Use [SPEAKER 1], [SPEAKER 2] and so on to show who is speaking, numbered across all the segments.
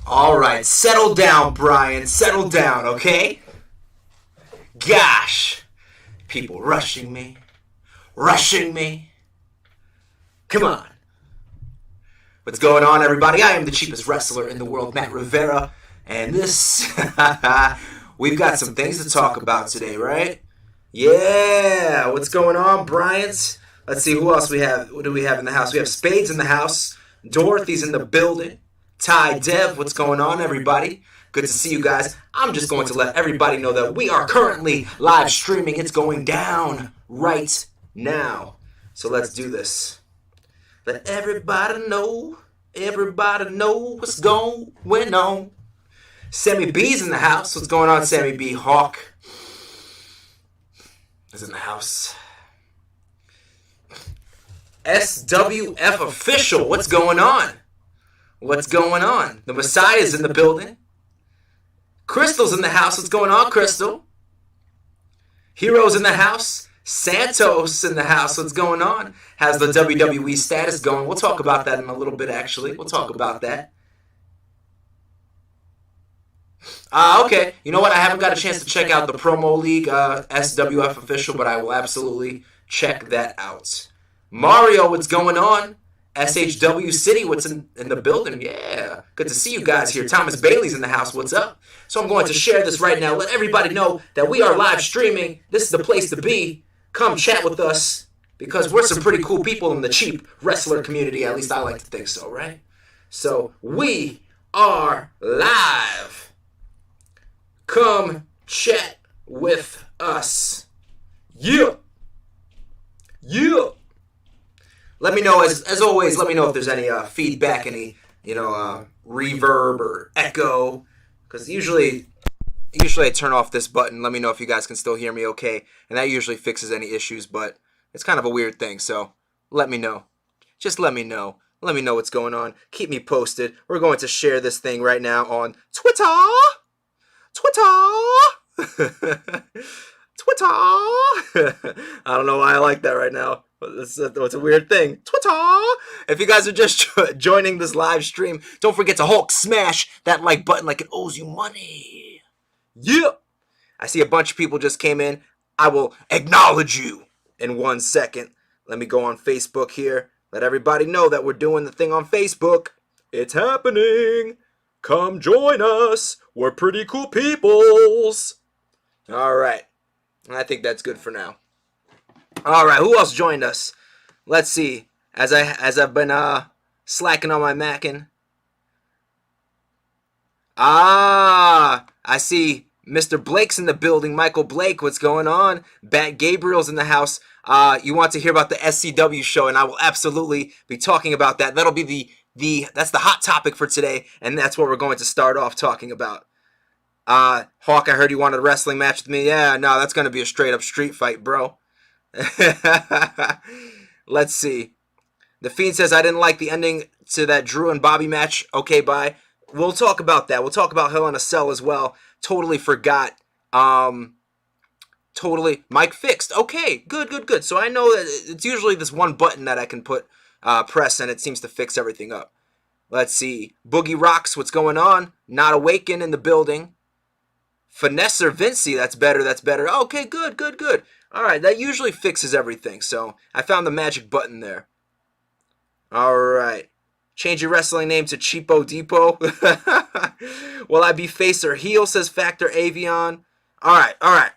[SPEAKER 1] All right, settle down, Brian. Settle down, okay? Gosh, people rushing me. Rushing me. Come on. What's going on, everybody? I am the cheapest wrestler in the world, Matt Rivera. And this, we've got some things to talk about today, right? Yeah, what's going on, Bryans? Let's see, who else we have. What do we have in the house? We have Spades in the house. Dorothy's in the building. Ty Dev, what's going on, everybody? Good to see you guys. I'm just going to let everybody know that we are currently live streaming. It's going down right now. So let's do this. Let everybody know what's going on. Sammy B's in the house. What's going on, Sammy B? Hawk is in the house. SWF official, what's going on? What's going on? The Messiah's in the building. Crystal's in the house. What's going on, Crystal? Hero's in the house. Santos in the house. What's going on? How's the WWE status going? We'll talk about that in a little bit, actually. We'll talk about that. Okay. You know what? I haven't got a chance to check out the Promo League SWF official, but I will absolutely check that out. Mario, what's going on? SHW City, what's in the building? Yeah, good to see you guys here. Thomas Bailey's in the house. What's up? So I'm going to share this right now. Let everybody know that we are live streaming. This is the place to be. Come chat with us because we're some pretty cool people in the cheap wrestler community. At least I like to think so, right? So we are live. Come chat with us. Yeah. Yeah. Let me know, as always, let me know if there's any feedback, any, reverb or echo. Because usually I turn off this button. Let me know if you guys can still hear me okay. And that usually fixes any issues, but it's kind of a weird thing. So let me know. Just let me know. Let me know what's going on. Keep me posted. We're going to share this thing right now on Twitter. Twitter. I don't know why I like that right now. It's a weird thing. Twitter. If you guys are just joining this live stream, don't forget to Hulk smash that like button like it owes you money. Yeah. I see a bunch of people just came in. I will acknowledge you in 1 second. Let me go on Facebook here. Let everybody know that we're doing the thing on Facebook. It's happening. Come join us. We're pretty cool peoples. All right. I think that's good for now. All right, who else joined us? Let's see. As I've been slacking on my macking. I see Mr. Blake's in the building. Michael Blake, what's going on? Bat Gabriel's in the house. You want to hear about the SCW show, and I will absolutely be talking about that. That'll be that's the hot topic for today, and that's what we're going to start off talking about. Hawk, I heard you wanted a wrestling match with me. Yeah, no, that's going to be a straight up street fight, bro. Let's see. The Fiend says, I didn't like the ending to that Drew and Bobby match. Okay, bye. We'll talk about that. We'll talk about Hell in a Cell as well. Totally forgot. Totally. Mike fixed. Okay, good. So I know that it's usually this one button that I can press, and it seems to fix everything up. Let's see. Boogie Rocks, what's going on? Not Awaken in the building. Finesser Vinci, that's better. Okay, good. All right, that usually fixes everything. So I found the magic button there. All right. Change your wrestling name to Cheapo Depot. Will I be face or heel, says Factor Avion. All right.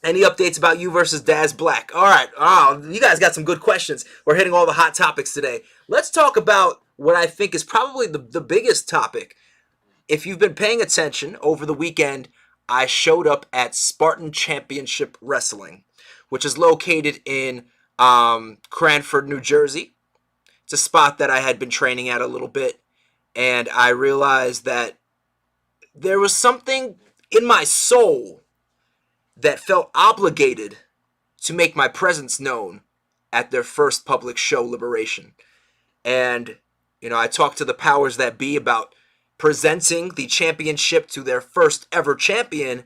[SPEAKER 1] Any updates about you versus Daz Black? All right. Oh, you guys got some good questions. We're hitting all the hot topics today. Let's talk about what I think is probably the biggest topic. If you've been paying attention over the weekend, I showed up at Spartan Championship Wrestling, which is located in Cranford, New Jersey. It's a spot that I had been training at a little bit, and I realized that there was something in my soul that felt obligated to make my presence known at their first public show, Liberation. And, I talked to the powers that be about presenting the championship to their first ever champion.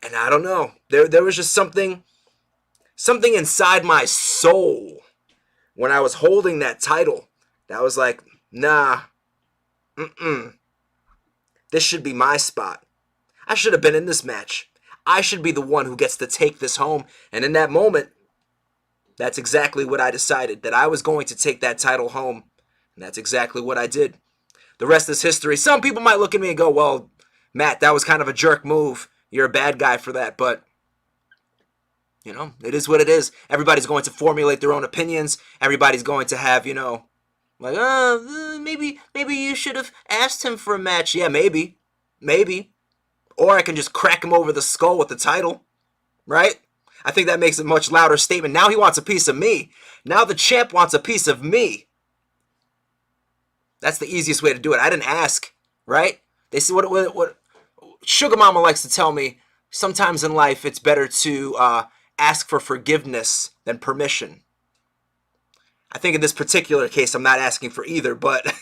[SPEAKER 1] And I don't know. There was just something inside my soul when I was holding that title that was like, Nah. This should be my spot. I should have been in this match. I should be the one who gets to take this home. And in that moment, that's exactly what I decided, that I was going to take that title home. And that's exactly what I did. The rest is history. Some people might look at me and go, well, Matt, that was kind of a jerk move. You're a bad guy for that. But, you know, it is what it is. Everybody's going to formulate their own opinions. Everybody's going to have, you know, like, maybe you should have asked him for a match. Yeah, maybe. Or I can just crack him over the skull with the title, right? I think that makes a much louder statement. Now he wants a piece of me. Now the champ wants a piece of me. That's the easiest way to do it. I didn't ask, right? They say what Sugar Mama likes to tell me. Sometimes in life, it's better to ask for forgiveness than permission. I think in this particular case, I'm not asking for either, but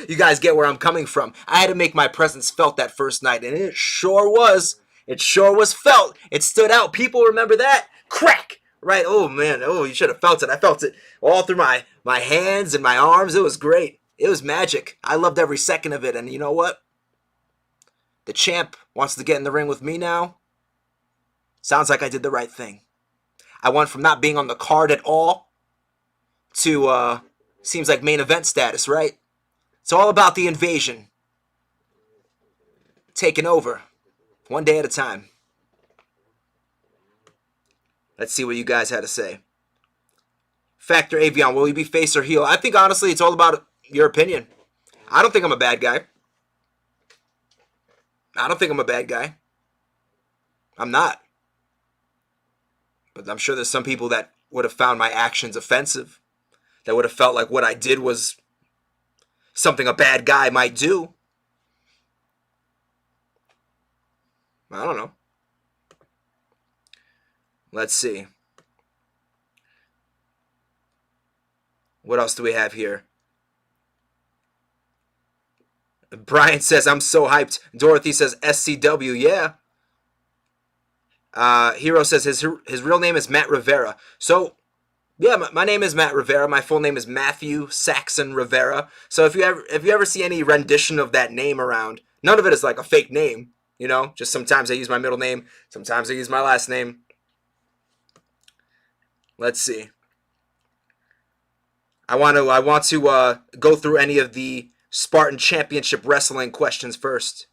[SPEAKER 1] you guys get where I'm coming from. I had to make my presence felt that first night, and it sure was. It sure was felt. It stood out. People remember that. Crack! Right? Oh, man. Oh, you should have felt it. I felt it all through my hands and my arms. It was great. It was magic. I loved every second of it, and you know what? The champ wants to get in the ring with me now. Sounds like I did the right thing. I went from not being on the card at all to, seems like main event status, right? It's all about the invasion. Taking over. One day at a time. Let's see what you guys had to say. Factor Avion, will he be face or heel? I think, honestly, it's all about your opinion. I don't think I'm a bad guy. I'm not. But I'm sure there's some people that would have found my actions offensive. That would have felt like what I did was something a bad guy might do. I don't know. Let's see. What else do we have here? Brian says, I'm so hyped. Dorothy says, SCW, yeah. Hero says his real name is Matt Rivera. So, yeah, my name is Matt Rivera. My full name is Matthew Saxon Rivera. So if you ever see any rendition of that name around, none of it is like a fake name. You know, just sometimes I use my middle name, sometimes I use my last name. Let's see. I want to go through any of the Spartan Championship Wrestling questions first.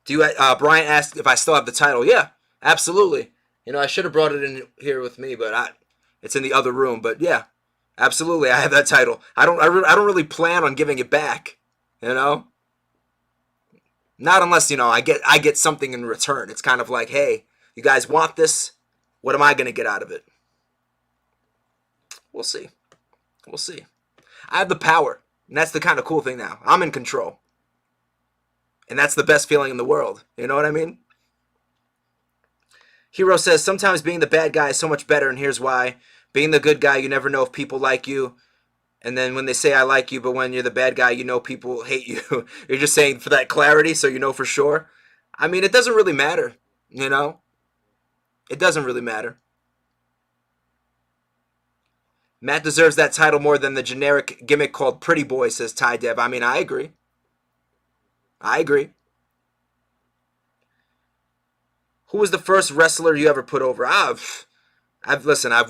[SPEAKER 1] Do you? Brian asked if I still have the title. Yeah, absolutely. You know, I should have brought it in here with me, but it's in the other room. But yeah, absolutely, I have that title. I don't really plan on giving it back. You know, not unless, you know, I get something in return. It's kind of like, hey, you guys want this? What am I gonna get out of it? We'll see. I have the power, and that's the kind of cool thing now. I'm in control. And that's the best feeling in the world. You know what I mean? Hero says, sometimes being the bad guy is so much better, and here's why. Being the good guy, you never know if people like you. And then when they say I like you, but when you're the bad guy, you know people hate you. You're just saying for that clarity, so you know for sure. I mean, it doesn't really matter, you know? It doesn't really matter. Matt deserves that title more than the generic gimmick called Pretty Boy, says Ty Dev. I mean, I agree. Who was the first wrestler you ever put over? I've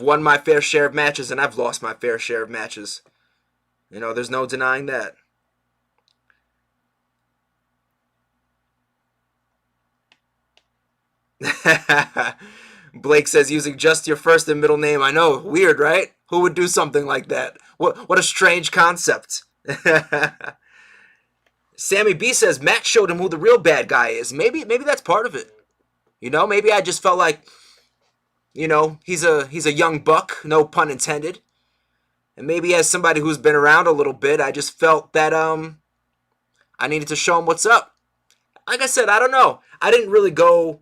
[SPEAKER 1] won my fair share of matches, and I've lost my fair share of matches. You know, there's no denying that. Blake says, using just your first and middle name. I know, weird, right? Who would do something like that? What a strange concept. Sammy B says, Matt showed him who the real bad guy is. Maybe that's part of it. You know, maybe I just felt like, you know, he's a young buck, no pun intended. And maybe as somebody who's been around a little bit, I just felt that I needed to show him what's up. Like I said, I don't know. I didn't really go,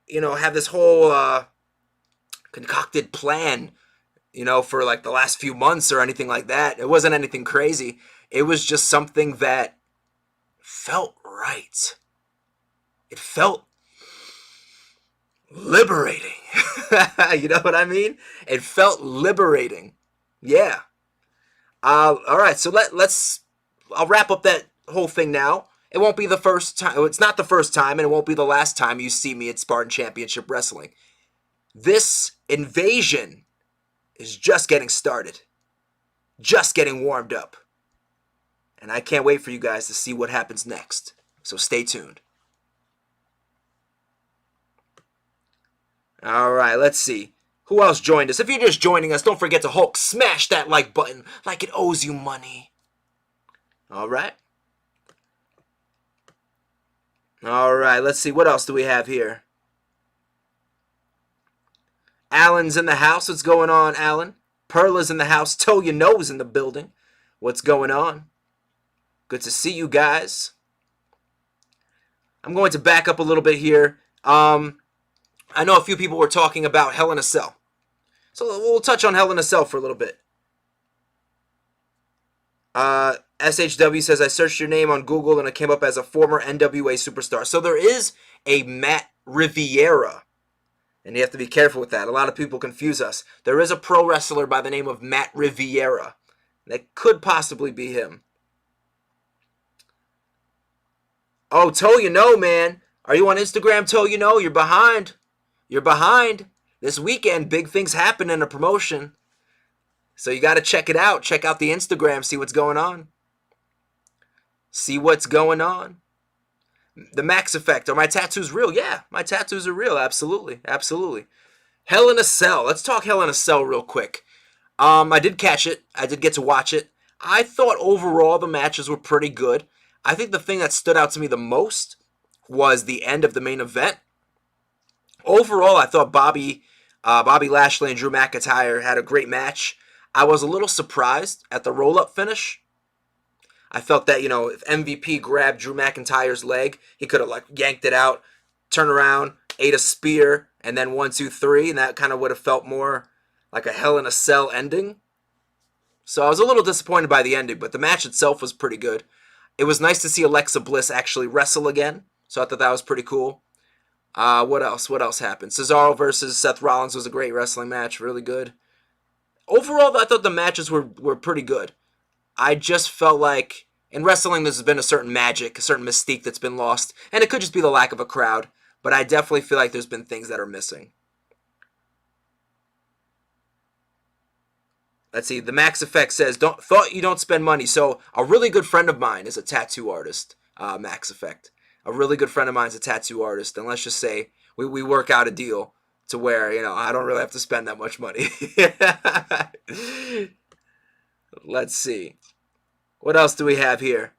[SPEAKER 1] you know, have this whole concocted plan, you know, for like the last few months or anything like that. It wasn't anything crazy. It was just something that felt right. It felt liberating. You know what I mean? It felt liberating. Yeah. All right, so let's. I'll wrap up that whole thing now. It won't be the first time. It's not the first time, and it won't be the last time you see me at Spartan Championship Wrestling. This invasion is just getting started, just getting warmed up, and I can't wait for you guys to see what happens next. So stay tuned. All right, let's see. Who else joined us? If you're just joining us, don't forget to Hulk smash that like button like it owes you money. All right. All right, let's see. What else do we have here? Alan's in the house. What's going on, Alan? Perla's in the house. Toe Your Nose in the building. What's going on? Good to see you guys. I'm going to back up a little bit here. I know a few people were talking about Hell in a Cell. So we'll touch on Hell in a Cell for a little bit. SHW says, I searched your name on Google and it came up as a former NWA superstar. So there is a Matt Riviera. And you have to be careful with that. A lot of people confuse us. There is a pro wrestler by the name of Matt Riviera. That could possibly be him. Oh, Toe You Know, man. Are you on Instagram, Toe You Know? You're behind. You're behind. This weekend, big things happen in a promotion. So you got to check it out. Check out the Instagram. See what's going on. See what's going on. The Max Effect. Are my tattoos real? Yeah, my tattoos are real. Absolutely. Absolutely. Hell in a Cell. Let's talk Hell in a Cell real quick. I did catch it. I did get to watch it. I thought overall the matches were pretty good. I think the thing that stood out to me the most was the end of the main event. Overall, I thought Bobby Lashley and Drew McIntyre had a great match. I was a little surprised at the roll-up finish. I felt that, if MVP grabbed Drew McIntyre's leg, he could have yanked it out, turned around, ate a spear, and then 1, 2, 3, and that kind of would have felt more like a Hell in a Cell ending. So I was a little disappointed by the ending, but the match itself was pretty good. It was nice to see Alexa Bliss actually wrestle again, so I thought that was pretty cool. What else? What else happened? Cesaro versus Seth Rollins was a great wrestling match, really good. Overall, I thought the matches were pretty good. I just felt like in wrestling there's been a certain magic, a certain mystique that's been lost, and it could just be the lack of a crowd, but I definitely feel like there's been things that are missing. Let's see, the Max Effect says, thought you don't spend money. So a really good friend of mine is a tattoo artist, Max Effect. A really good friend of mine is a tattoo artist, and let's just say we work out a deal to where, I don't really have to spend that much money. Let's see. What else do we have here?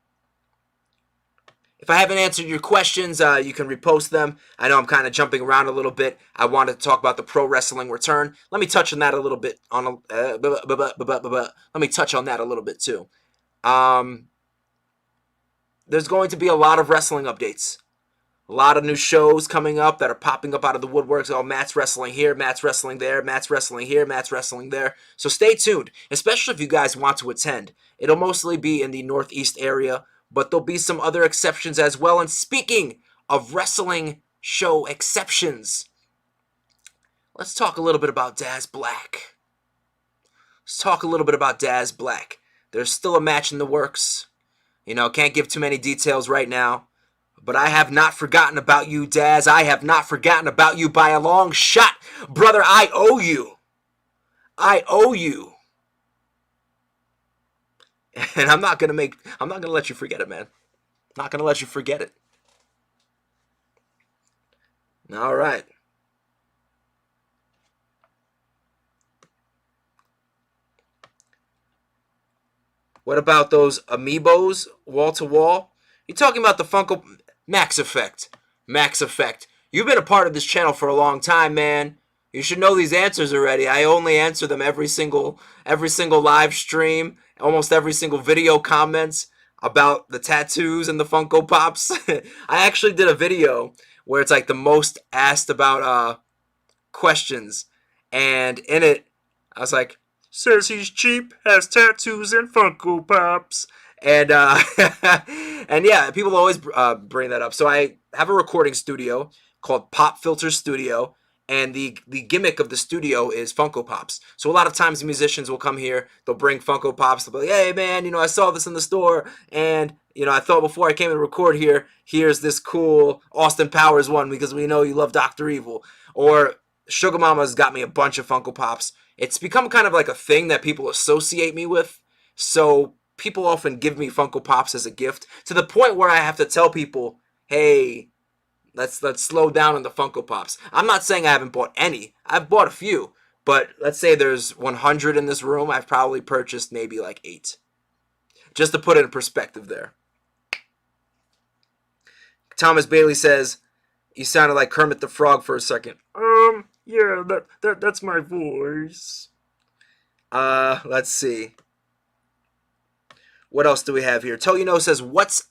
[SPEAKER 1] If I haven't answered your questions, you can repost them. I know I'm kind of jumping around a little bit. I wanted to talk about the pro wrestling return. Let me touch on that a little bit. Let me touch on that a little bit too. There's going to be a lot of wrestling updates. A lot of new shows coming up that are popping up out of the woodworks. Oh, Matt's wrestling here, Matt's wrestling there, Matt's wrestling here, Matt's wrestling there. So stay tuned, especially if you guys want to attend. It'll mostly be in the Northeast area, but there'll be some other exceptions as well. And speaking of wrestling show exceptions, let's talk a little bit about Daz Black. Let's talk a little bit about Daz Black. There's still a match in the works. Can't give too many details right now. But I have not forgotten about you, Daz. I have not forgotten about you by a long shot. Brother, I owe you. I owe you. And I'm not going to let you forget it, man. Not going to let you forget it. All right. What about those amiibos, wall to wall? You're talking about the Funko Max Effect. Max Effect. You've been a part of this channel for a long time, man. You should know these answers already. I only answer them every single live stream, almost every single video comments about the tattoos and the Funko Pops. I actually did a video where it's like the most asked about questions, and in it I was like, says he's cheap, has tattoos and Funko Pops. And and yeah, people always bring that up. So I have a recording studio called Pop Filter Studio, And the gimmick of the studio is Funko Pops. So a lot of times musicians will come here, they'll bring Funko Pops, they'll be like, hey man, I saw this in the store, and I thought before I came to record here, here's this cool Austin Powers one because we know you love Dr. Evil. Or Sugar Mama's got me a bunch of Funko Pops. It's become kind of like a thing that people associate me with. So people often give me Funko Pops as a gift to the point where I have to tell people, hey, let's slow down on the Funko Pops. I'm not saying I haven't bought any. I've bought a few. But let's say there's 100 in this room. I've probably purchased maybe like 8. Just to put it in perspective there. Thomas Bailey says, you sounded like Kermit the Frog for a second. Yeah, that's my voice. Let's see. What else do we have here? Toyino says, what's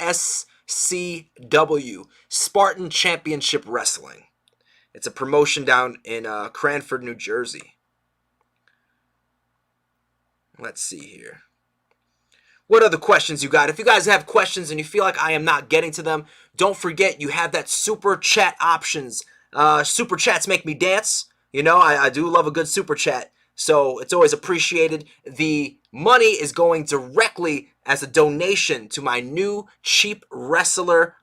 [SPEAKER 1] SCW? Spartan Championship Wrestling. It's a promotion down in Cranford, New Jersey. Let's see here. What other questions you got? If you guys have questions and you feel like I am not getting to them, don't forget you have that super chat options. Super chats make me dance. I do love a good super chat. So it's always appreciated. The money is going directly as a donation to my new cheap wrestler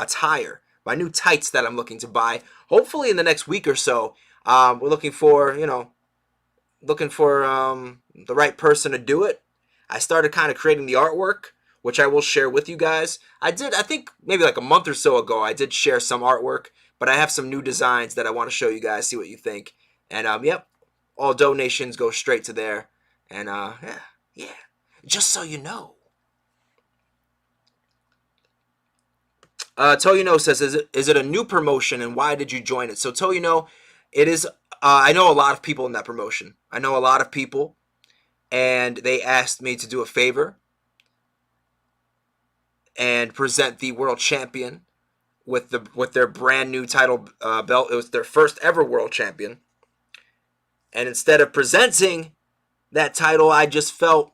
[SPEAKER 1] attire. My new tights that I'm looking to buy. Hopefully in the next week or so. We're looking for, the right person to do it. I started kind of creating the artwork, which I will share with you guys. I think maybe like a month or so ago, I did share some artwork, but I have some new designs that I want to show you guys, see what you think. And, yep, all donations go straight to there. And, yeah, just so you know. Toyino says, is it a new promotion, and why did you join it? So, Toyino, it is, I know a lot of people in that promotion. I know a lot of people. And they asked me to do a favor and present the world champion with their brand new title belt. It was their first ever world champion. And instead of presenting that title, I just felt,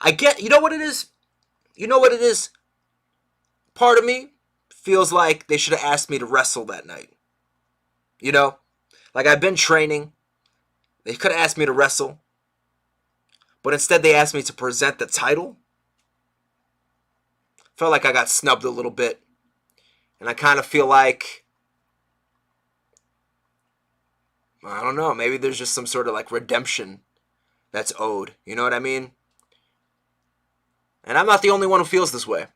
[SPEAKER 1] you know what it is? Part of me feels like they should have asked me to wrestle that night. Like I've been training. They could have asked me to wrestle, but instead they asked me to present the title. Felt like I got snubbed a little bit, and I kind of feel like, I don't know, maybe there's just some sort of like redemption that's owed. You know what I mean? And I'm not the only one who feels this way.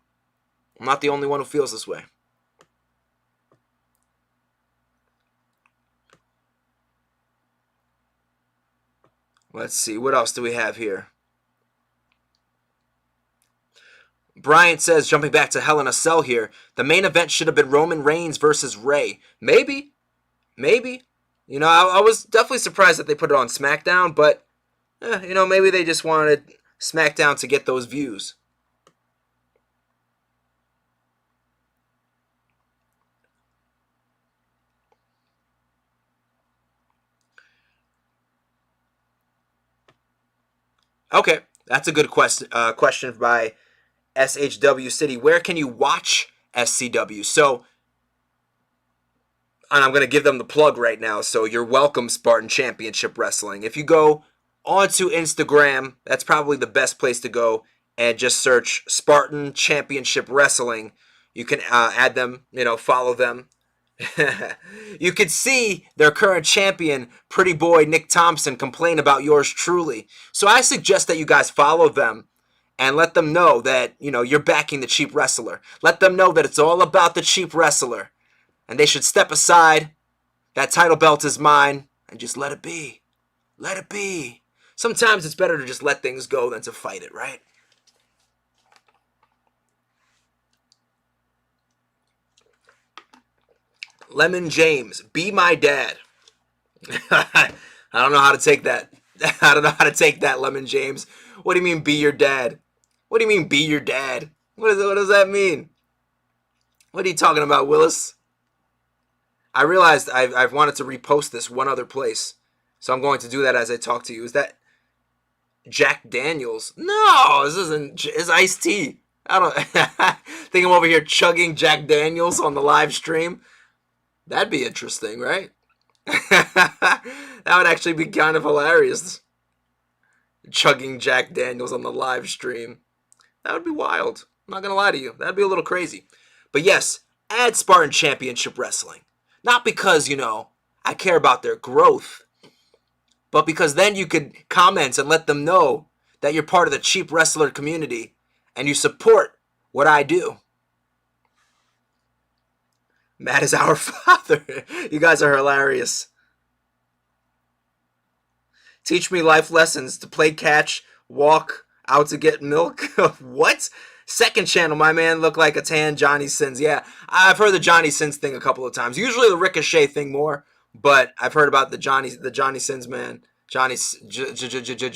[SPEAKER 1] Let's see, what else do we have here? Bryant says, jumping back to Hell in a Cell here, the main event should have been Roman Reigns versus Rey. Maybe. I was definitely surprised that they put it on SmackDown, but, maybe they just wanted SmackDown to get those views. Okay, that's a good question by SHW City. Where can you watch SCW? So, and I'm going to give them the plug right now. So you're welcome, Spartan Championship Wrestling. If you go onto Instagram, that's probably the best place to go, and just search Spartan Championship Wrestling. You can add them, follow them. You could see their current champion, Pretty Boy Nick Thompson, complain about yours truly. So I suggest that you guys follow them and let them know that, you're backing the cheap wrestler. Let them know that it's all about the cheap wrestler. And they should step aside. That title belt is mine. And just let it be. Let it be. Sometimes it's better to just let things go than to fight it, right? Lemon James, be my dad. I don't know how to take that. Lemon James. What do you mean, be your dad? What do you mean, be your dad? What does that mean? What are you talking about, Willis? I realized I've wanted to repost this one other place. So I'm going to do that as I talk to you. Is that Jack Daniels? No, this isn't. It's iced tea. I don't think I'm over here chugging Jack Daniels on the live stream. That'd be interesting, right? That would actually be kind of hilarious. Chugging Jack Daniels on the live stream. That would be wild. I'm not going to lie to you. That'd be a little crazy. But yes, add Spartan Championship Wrestling. Not because, I care about their growth, but because then you could comment and let them know that you're part of the cheap wrestler community and you support what I do. Matt is our father. You guys are hilarious. Teach me life lessons to play catch, walk out to get milk. What? Second channel, my man looked like a tan Johnny Sins. Yeah, I've heard the Johnny Sins thing a couple of times. Usually the Ricochet thing more, but I've heard about the Johnny Sins man. Johnny G-Unit.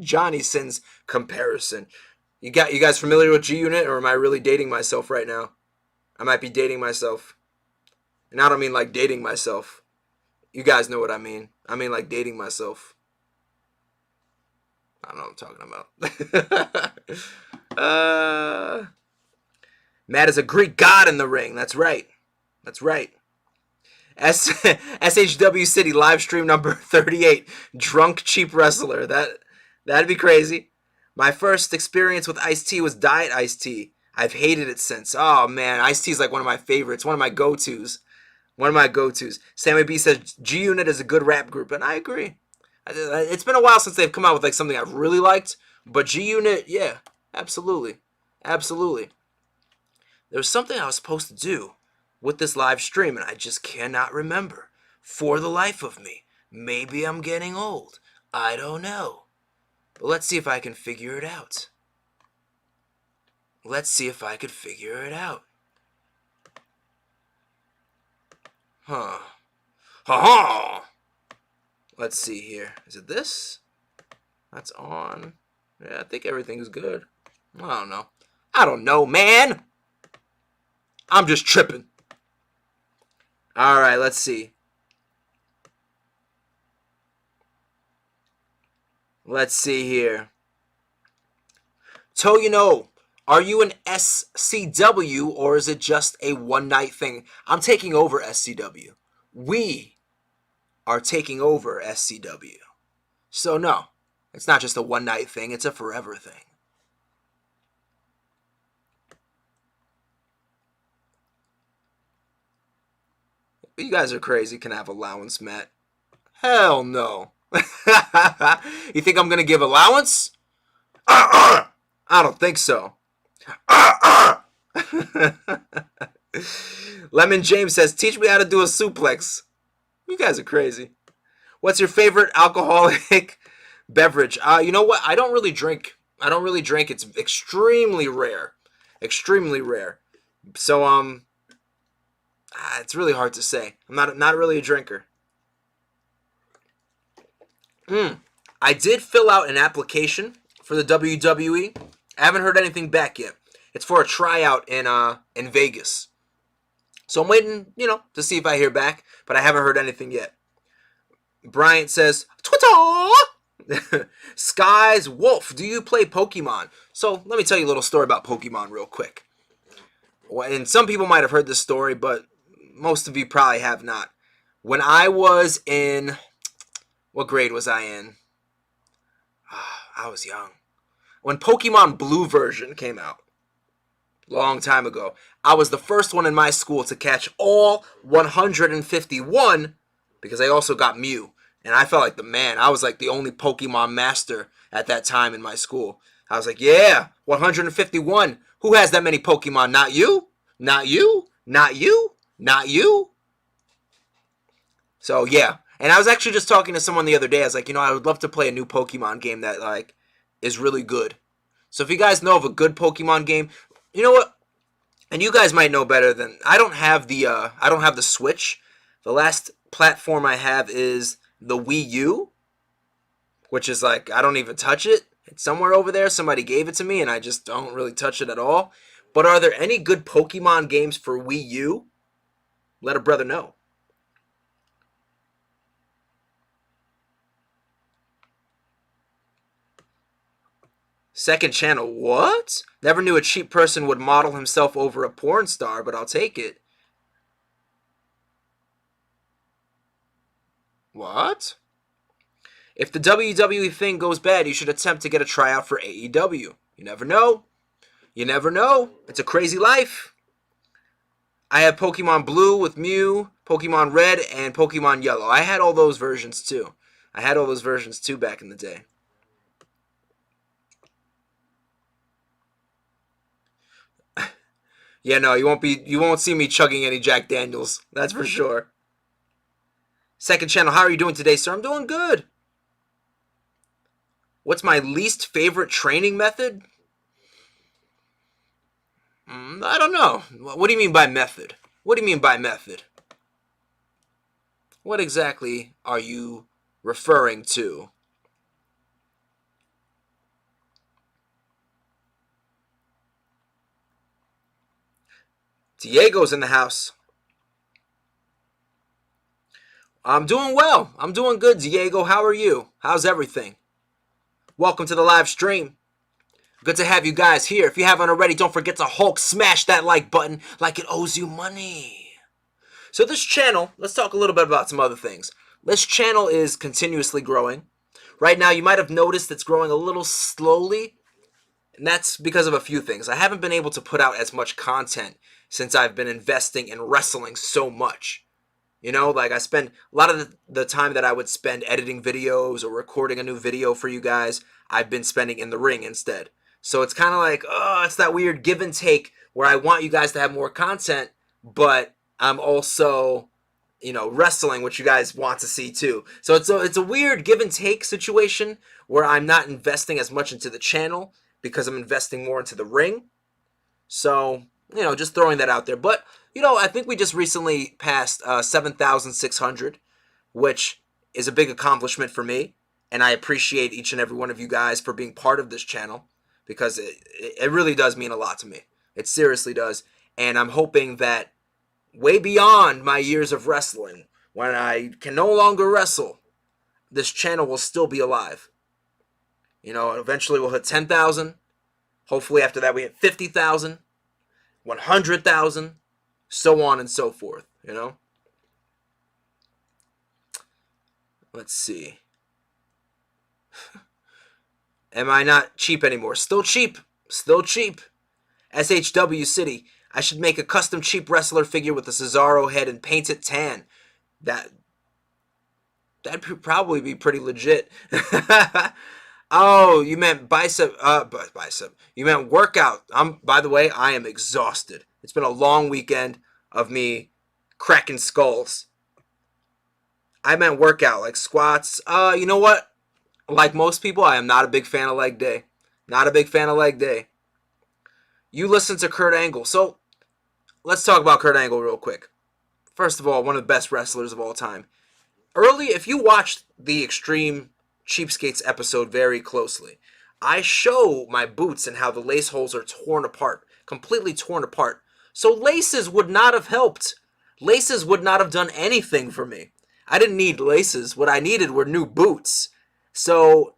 [SPEAKER 1] Johnny Sins comparison. You guys familiar with G-Unit, or am I really dating myself right now? I might be dating myself. And I don't mean like dating myself. You guys know what I mean. I mean like dating myself. I don't know what I'm talking about. Matt is a Greek god in the ring. That's right. That's right. SHW City live stream number 38. Drunk cheap wrestler. That'd be crazy. My first experience with iced tea was Diet Iced Tea. I've hated it since. Oh man, iced tea is like one of my favorites. One of my go-tos. Sammy B says G-Unit is a good rap group, and I agree. It's been a while since they've come out with like something I've really liked, but G-Unit, yeah, absolutely. There was something I was supposed to do with this live stream, and I just cannot remember for the life of me. Maybe I'm getting old. I don't know. But let's see if I can figure it out. Huh. Ha-ha! Let's see here. Is it this? That's on. Yeah, I think everything's good. I don't know, man! I'm just tripping. Alright, let's see. Let's see here. Toyino, are you an SCW or is it just a one-night thing? I'm taking over SCW. We are taking over SCW. So no, it's not just a one-night thing, it's a forever thing. You guys are crazy. Can I have allowance, Matt? Hell no. You think I'm going to give allowance? I don't think so. Lemon James says, teach me how to do a suplex. You guys are crazy. What's your favorite alcoholic beverage? You know what? I don't really drink. It's extremely rare. So, it's really hard to say. I'm not really a drinker. I did fill out an application for the WWE. I haven't heard anything back yet. It's for a tryout in Vegas. So I'm waiting, to see if I hear back, but I haven't heard anything yet. Bryant says, Twitter! Skies Wolf, do you play Pokemon? So let me tell you a little story about Pokemon real quick. And some people might have heard this story, but most of you probably have not. When I was in... What grade was I in? I was young. When Pokemon Blue version came out, long time ago, I was the first one in my school to catch all 151 because I also got Mew. And I felt like the man. I was like the only Pokemon master at that time in my school. I was like, yeah, 151. Who has that many Pokemon? Not you? Not you? Not you? Not you? So, yeah. And I was actually just talking to someone the other day. I was like, I would love to play a new Pokemon game that, is really good. So if you guys know of a good Pokemon game, you know what? And you guys might know better than... I don't have the Switch. The last platform I have is the Wii U, which is I don't even touch it. It's somewhere over there. Somebody gave it to me, and I just don't really touch it at all. But are there any good Pokemon games for Wii U? Let a brother know. Second channel, what? Never knew a cheap person would model himself over a porn star, but I'll take it. What? If the WWE thing goes bad, you should attempt to get a tryout for AEW. You never know. You never know. It's a crazy life. I had Pokemon Blue with Mew, Pokemon Red, and Pokemon Yellow. I had all those versions too. Back in the day. Yeah, no, you won't see me chugging any Jack Daniels. That's for sure. Second channel, how are you doing today, sir? I'm doing good. What's my least favorite training method? I don't know. What do you mean by method? What do you mean by method? What exactly are you referring to? Diego's in the house. I'm doing well. I'm doing good, Diego. How are you? How's everything? Welcome to the live stream. Good to have you guys here. If you haven't already, don't forget to Hulk smash that like button like it owes you money. So this channel, let's talk a little bit about some other things. This channel is continuously growing. Right now, you might have noticed it's growing a little slowly, and that's because of a few things. I haven't been able to put out as much content since I've been investing in wrestling so much. You know, like I spend a lot of the time that I would spend editing videos or recording a new video for you guys, I've been spending in the ring instead. So it's kind of like, it's that weird give and take where I want you guys to have more content, but I'm also, wrestling, which you guys want to see too. So it's a weird give and take situation where I'm not investing as much into the channel because I'm investing more into the ring. So, just throwing that out there. But, I think we just recently passed 7,600, which is a big accomplishment for me. And I appreciate each and every one of you guys for being part of this channel because it really does mean a lot to me. It seriously does. And I'm hoping that way beyond my years of wrestling, when I can no longer wrestle, this channel will still be alive. Eventually we'll hit 10,000. Hopefully after that we hit 50,000, 100,000, so on and so forth, Let's see. Am I not cheap anymore? Still cheap. Still cheap. SHW City. I should make a custom cheap wrestler figure with a Cesaro head and paint it tan. That'd probably be pretty legit. Oh, you meant bicep. Bicep. You meant workout. By the way, I am exhausted. It's been a long weekend of me cracking skulls. I meant workout, like squats. You know what? Like most people, I am not a big fan of leg day. Not a big fan of leg day. You listen to Kurt Angle. So, let's talk about Kurt Angle real quick. First of all, one of the best wrestlers of all time. If you watched the Extreme Cheapskates episode very closely, I show my boots and how the lace holes are torn apart. Completely torn apart. So laces would not have helped. Laces would not have done anything for me. I didn't need laces. What I needed were new boots. So,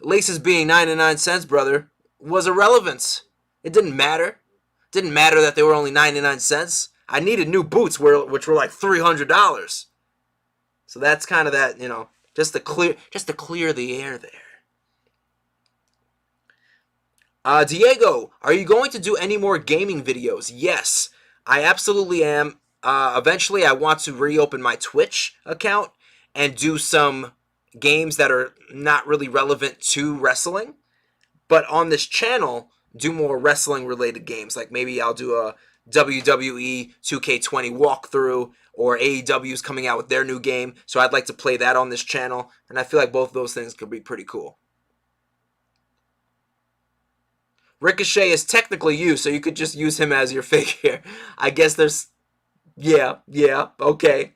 [SPEAKER 1] laces being 99 cents, brother, was irrelevant. It didn't matter. It didn't matter that they were only 99 cents. I needed new boots, which were like $300. So that's kind of that, just to clear the air there. Diego, are you going to do any more gaming videos? Yes, I absolutely am. Eventually, I want to reopen my Twitch account and do some games that are not really relevant to wrestling. But on this channel, do more wrestling-related games. Like maybe I'll do a WWE 2K20 walkthrough, or AEW's coming out with their new game. So I'd like to play that on this channel. And I feel like both of those things could be pretty cool. Ricochet is technically you, so you could just use him as your figure. I guess there's... Yeah, okay.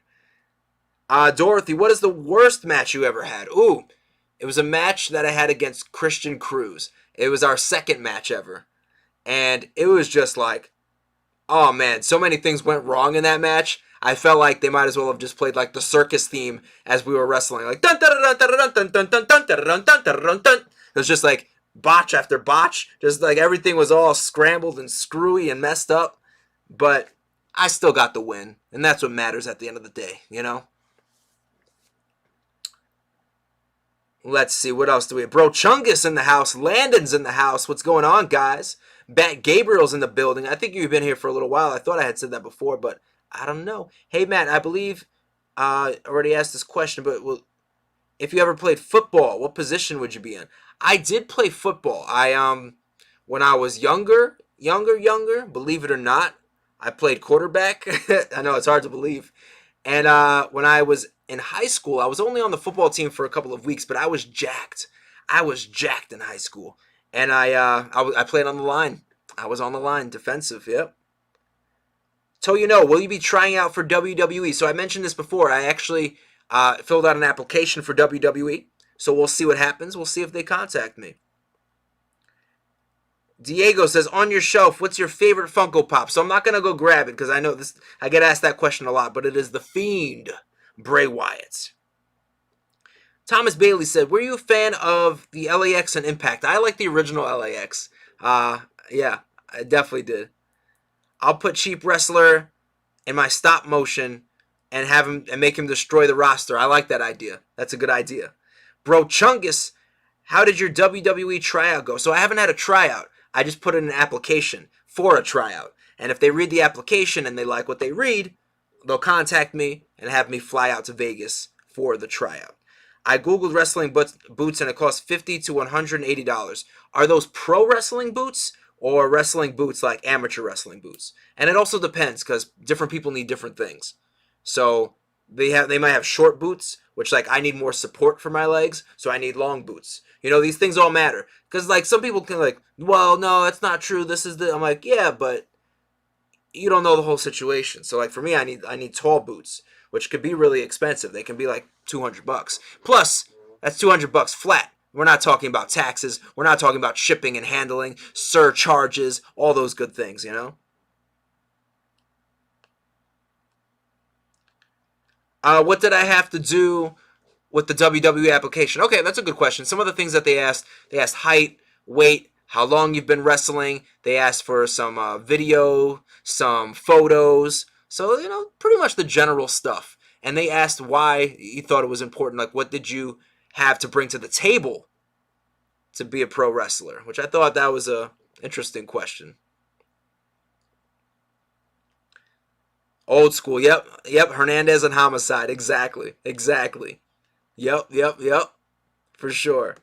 [SPEAKER 1] Dorothy, what is the worst match you ever had? Ooh, it was a match that I had against Christian Cruz. It was our second match ever. And it was just like, oh man, so many things went wrong in that match. I felt like they might as well have just played like the circus theme as we were wrestling. Like, dun dun dun dun dun dun dun dun dun dun dun dun dun. It was just like botch after botch. Just like everything was all scrambled and screwy and messed up. But I still got the win. And that's what matters at the end of the day, Let's see, what else do we have? Bro Chungus in the house. Landon's in the house. What's going on, guys? Bat Gabriel's in the building. I think you've been here for a little while. I thought I had said that before, but I don't know. Hey, Matt, I believe I already asked this question, but if you ever played football, what position would you be in? I did play football. When I was younger, believe it or not, I played quarterback. I know it's hard to believe. And when I was in high school, I was only on the football team for a couple of weeks, but I was jacked. I was jacked in high school, and I played on the line. I was on the line, defensive. Yep. So will you be trying out for WWE? So I mentioned this before. I actually filled out an application for WWE. So we'll see what happens. We'll see if they contact me. Diego says, on your shelf, what's your favorite Funko Pop? So I'm not going to go grab it because I know this. I get asked that question a lot, but it is The Fiend, Bray Wyatt. Thomas Bailey said, were you a fan of the LAX and Impact? I like the original LAX. Yeah, I definitely did. I'll put Cheap Wrestler in my stop motion and have him and make him destroy the roster. I like that idea. That's a good idea. Bro Chungus, how did your WWE tryout go? So I haven't had a tryout. I just put in an application for a tryout. And if they read the application and they like what they read, they'll contact me and have me fly out to Vegas for the tryout. I Googled wrestling boots and it costs $50 to $180. Are those pro wrestling boots or wrestling boots like amateur wrestling boots? And it also depends because different people need different things. So they might have short boots, which like I need more support for my legs, so I need long boots. These things all matter. Because like some people can like, well, no, that's not true. I'm like, yeah, but you don't know the whole situation. So like for me, I need tall boots, which could be really expensive. They can be like $200. Plus, that's $200 flat. We're not talking about taxes. We're not talking about shipping and handling, surcharges, all those good things, What did I have to do with the WWE application? Okay, that's a good question. Some of the things that they asked height, weight, how long you've been wrestling. They asked for some video, some photos. So, pretty much the general stuff. And they asked why you thought it was important. Like, what did you have to bring to the table to be a pro wrestler? Which I thought that was a interesting question. Old school, yep. Hernandez and Homicide, exactly. Yep. For sure.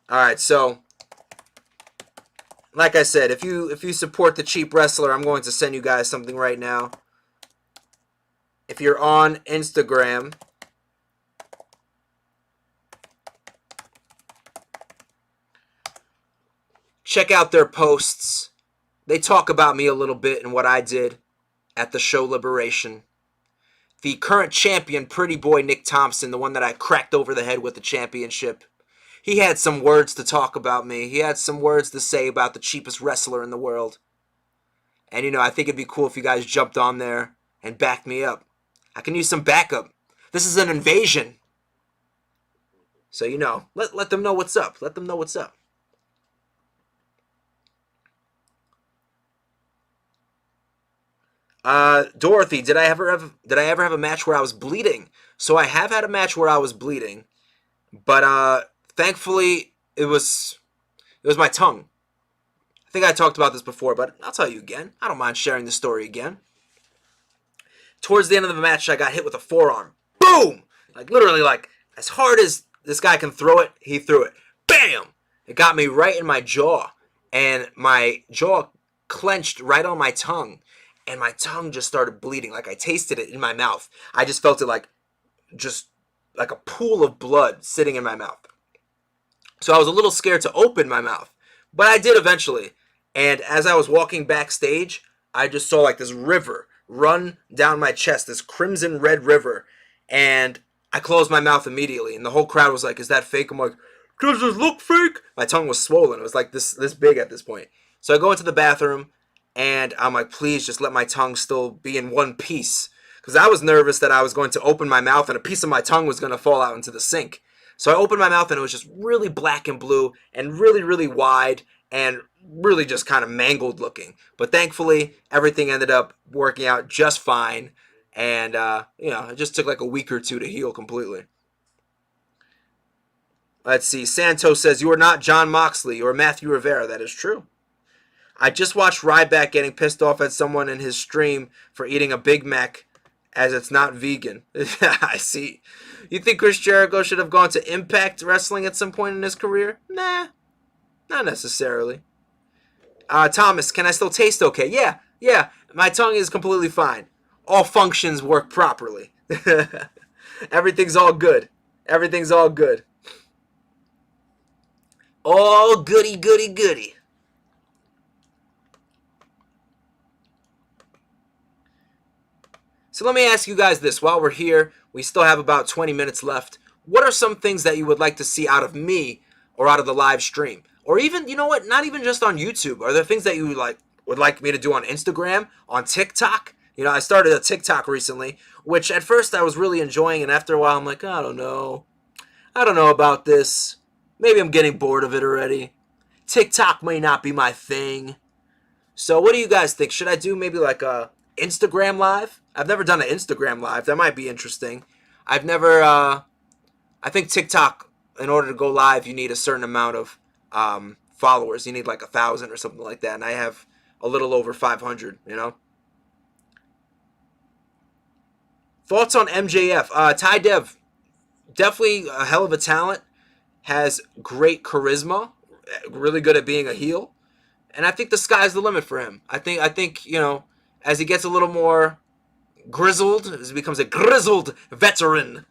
[SPEAKER 1] All right, so like I said, if you support the Cheap Wrestler, I'm going to send you guys something right now. If you're on Instagram, check out their posts. They talk about me a little bit and what I did at the show Liberation. The current champion, Pretty Boy Nick Thompson, the one that I cracked over the head with the championship, he had some words to talk about me. He had some words to say about the cheapest wrestler in the world. And, I think it'd be cool if you guys jumped on there and backed me up. I can use some backup. This is an invasion. So, let them know what's up. Let them know what's up. Dorothy, did I ever have a match where I was bleeding? So I have had a match where I was bleeding, but thankfully it was my tongue. I think I talked about this before, but I'll tell you again. I don't mind sharing the story again. Towards the end of the match, I got hit with a forearm. Boom! Like literally, like as hard as this guy can throw it, he threw it. Bam! It got me right in my jaw, and my jaw clenched right on my tongue. And my tongue just started bleeding. Like I tasted it in my mouth. I just felt it just like a pool of blood sitting in my mouth. So I was a little scared to open my mouth. But I did eventually. And as I was walking backstage, I just saw like this river run down my chest, this crimson red river. And I closed my mouth immediately. And the whole crowd was like, is that fake? I'm like, does this look fake? My tongue was swollen. It was like this big at this point. So I go into the bathroom. And I'm like, please just let my tongue still be in one piece. Because I was nervous that I was going to open my mouth and a piece of my tongue was going to fall out into the sink. So I opened my mouth and it was just really black and blue and really, really wide. and really just kind of mangled looking. But thankfully, everything ended up working out just fine. And, it just took like a week or two to heal completely. Let's see. Santos says, you are not John Moxley or Matthew Rivera. That is true. I just watched Ryback getting pissed off at someone in his stream for eating a Big Mac as it's not vegan. I see. You think Chris Jericho should have gone to Impact Wrestling at some point in his career? Nah, not necessarily. Thomas, can I still taste okay? Yeah. My tongue is completely fine. All functions work properly. Everything's all good. Everything's all good. All goody, goody, goody. So let me ask you guys this. While we're here, we still have about 20 minutes left. What are some things that you would like to see out of me or out of the live stream? Or even, you know what, not even just on YouTube. Are there things that you would like me to do on Instagram, on TikTok? You know, I started a TikTok recently, which at first I was really enjoying, and after a while I'm like, I don't know about this. Maybe I'm getting bored of it already. TikTok may not be my thing. So what do you guys think? Should I do maybe like a Instagram Live? I've never done an Instagram Live. That might be interesting. I've never, I think TikTok, in order to go live, you need a certain amount of followers. You need like 1,000 or something like that. And I have a little over 500, you know? Thoughts on MJF? Ty Dev, definitely a hell of a talent. Has great charisma. Really good at being a heel. And I think the sky's the limit for him. I think as he gets a little more grizzled, as he becomes a grizzled veteran,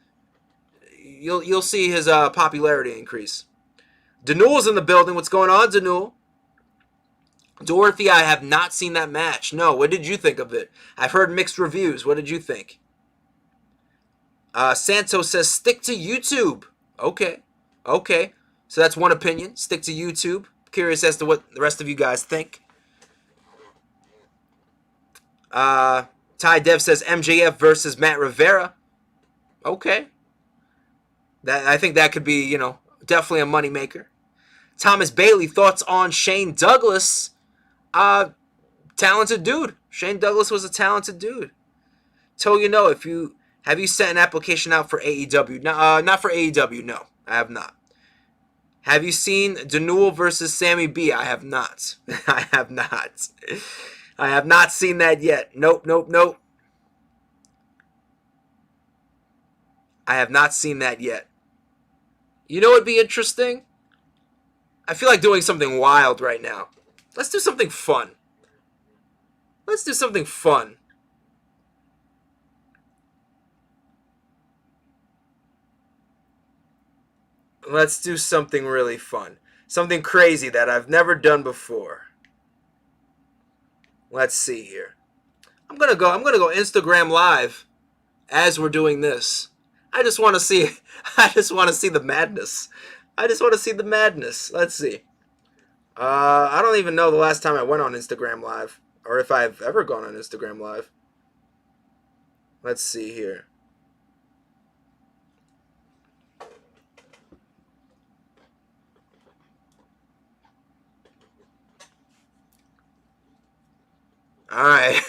[SPEAKER 1] you'll see his popularity increase. Danuel's in the building. What's going on, Danuel? Dorothy, I have not seen that match. No, what did you think of it? I've heard mixed reviews. What did you think? Santos says, stick to YouTube. Okay. So that's one opinion. Stick to YouTube. Curious as to what the rest of you guys think. Ty Dev says MJF versus Matt Rivera. Okay. I think that could be, definitely a moneymaker. Thomas Bailey, thoughts on Shane Douglas? Talented dude. Shane Douglas was a talented dude. Have you sent an application out for AEW? No, not for AEW, no. I have not. Have you seen Danuel versus Sammy B? I have not. I have not. I have not seen that yet. Nope. I have not seen that yet. You know what would be interesting? I feel like doing something wild right now. Let's do something fun. Let's do something fun. Let's do something really fun. Something crazy that I've never done before. Let's see here. I'm gonna go Instagram Live as we're doing this. I just want to see the madness. Let's see. I don't even know the last time I went on Instagram Live, or if I've ever gone on Instagram Live. Let's see here. All right.